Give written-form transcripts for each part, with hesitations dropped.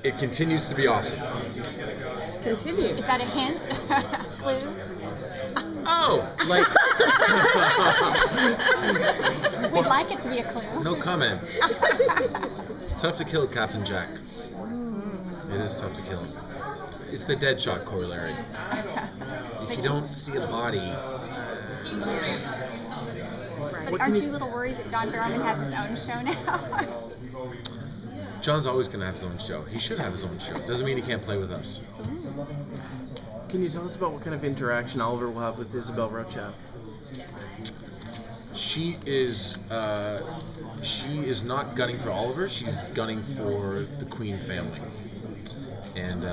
It continues to be awesome. Continue. Is that a hint? Clue? Oh, like We'd like it to be a clue. no comment. It's tough to kill Captain Jack. It is tough to kill him. It's the Deadshot corollary. If you don't see a body, But aren't you a little worried that John Barrowman has his own show now? John's always going to have his own show. He should have his own show. Doesn't mean he can't play with us. Can you tell us about what kind of interaction Oliver will have with Isabel Rochev? She is not gunning for Oliver. She's gunning for the Queen family. And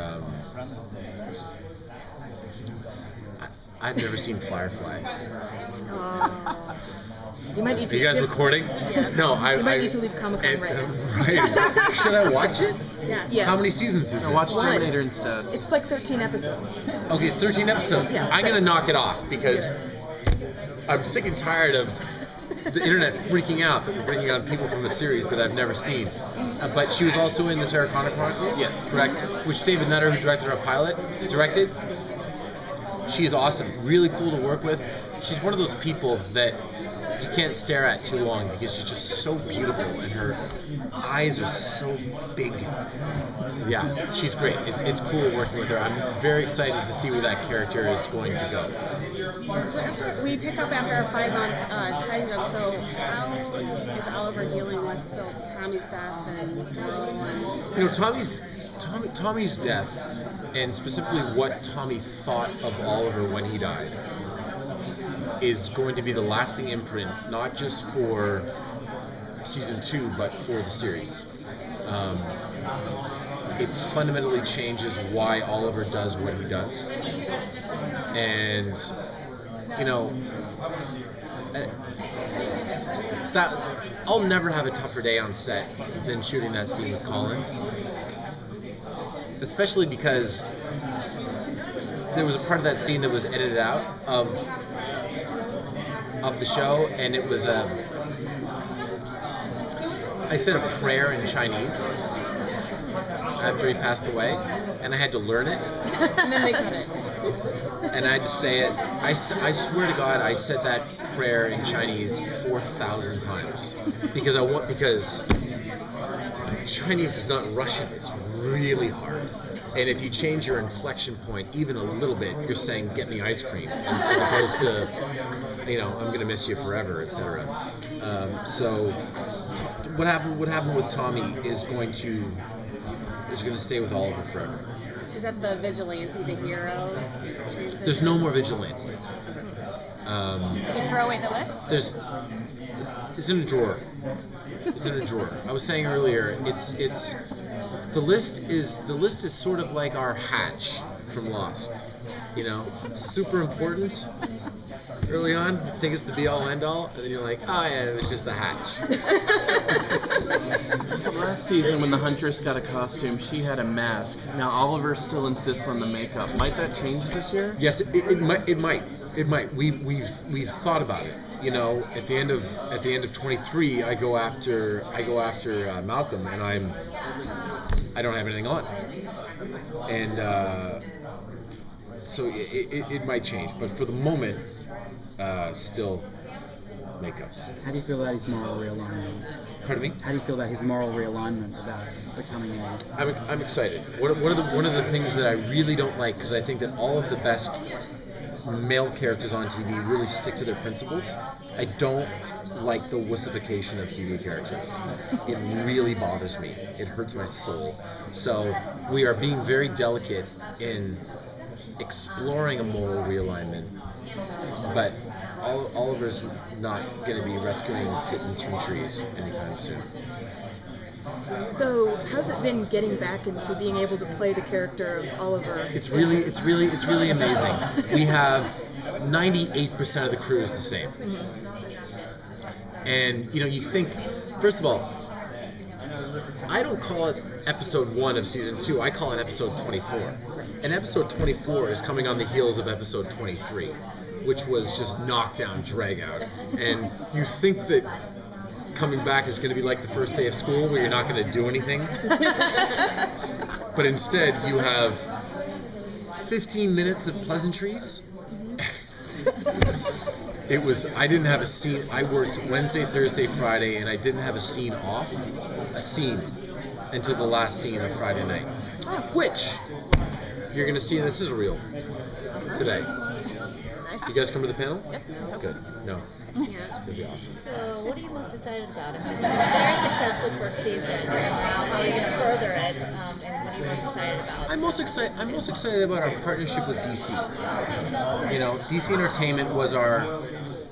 I've never seen Firefly. You might need to. Are you guys recording? Yeah. No, You might need to leave Comic-Con right. Right. Should I watch it? Yes. How many seasons is it? Watch Terminator instead. It's like 13 episodes. Okay, it's 13 episodes. Yeah. I'm gonna knock it off because I'm sick and tired of the internet freaking out that we're bringing on people from a series that I've never seen. But she was also in the Sarah Connor Chronicles. Yes. Correct. Which David Nutter, who directed our pilot, directed. She is awesome. Really cool to work with. She's one of those people that you can't stare at too long because she's just so beautiful and her eyes are so big. Yeah, she's great. It's cool working with her. I'm very excited to see where that character is going to go. So after we pick up after our 5-month time jump, so how is Oliver dealing with still Tommy's death and Joe and... You know, Tommy's death, and specifically what Tommy thought of Oliver when he died, is going to be the lasting imprint, not just for season 2, but for the series. It fundamentally changes why Oliver does what he does. And, you know, that I'll never have a tougher day on set than shooting that scene with Colin. Especially because there was a part of that scene that was edited out of the show, and it was I said a prayer in Chinese after he passed away, and I had to learn it. And then they cut it. And I had to say it. I swear to God, I said that prayer in Chinese 4,000 times because Chinese is not Russian. It's really hard. And if you change your inflection point even a little bit, you're saying, get me ice cream, as opposed to, you know, I'm going to miss you forever, etc. So what happened with Tommy is going to stay with Oliver forever. Is that the vigilante, the hero? Transition? There's no more vigilante. Did you throw away the list? It's in a drawer. It's in a drawer. I was saying earlier, the list is sort of like our hatch from Lost. You know, super important early on. Think it's the be all end all, and then you're like, oh yeah, it was just the hatch. So last season, when the Huntress got a costume, she had a mask. Now Oliver still insists on the makeup. Might that change this year? Yes, it might. We've thought about it. You know, at the end of 23, I go after Malcolm, and I don't have anything on, and so it might change. But for the moment, still makeup. How do you feel about his moral realignment? Pardon me? How do you feel about his moral realignment about becoming a... I'm excited. One of the things that I really don't like, because I think that all of the best male characters on TV really stick to their principles. I don't like the wussification of TV characters. It really bothers me. It hurts my soul. So we are being very delicate in exploring a moral realignment, but Oliver's not going to be rescuing kittens from trees anytime soon. So, how's it been getting back into being able to play the character of Oliver? It's really amazing. We have 98% of the crew is the same. And you know, you think, first of all, I don't call it episode 1 of season 2. I call it episode 24. And episode 24 is coming on the heels of episode 23, which was just knockdown, drag out. And you think that coming back is going to be like the first day of school where you're not going to do anything. But instead, you have 15 minutes of pleasantries. I didn't have a scene. I worked Wednesday, Thursday, Friday, and I didn't have a scene off. A scene until the last scene of Friday night. Which you're going to see in the sizzle reel today. You guys come to the panel? Yep. Good. No. Yeah. It's going to be awesome. So, what are you most excited about? I mean, very successful first season. Now, how are you going to further it? And what are you most excited about? I'm most excited about our partnership with DC. You know, DC Entertainment was our,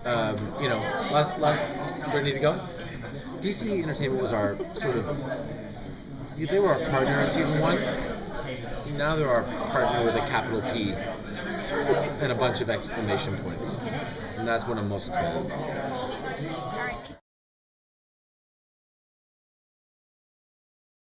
last. Ready to go? DC Entertainment was our sort of. They were our partner in season 1. Now they're our partner with a capital P and a bunch of exclamation points, and that's what I'm most excited about.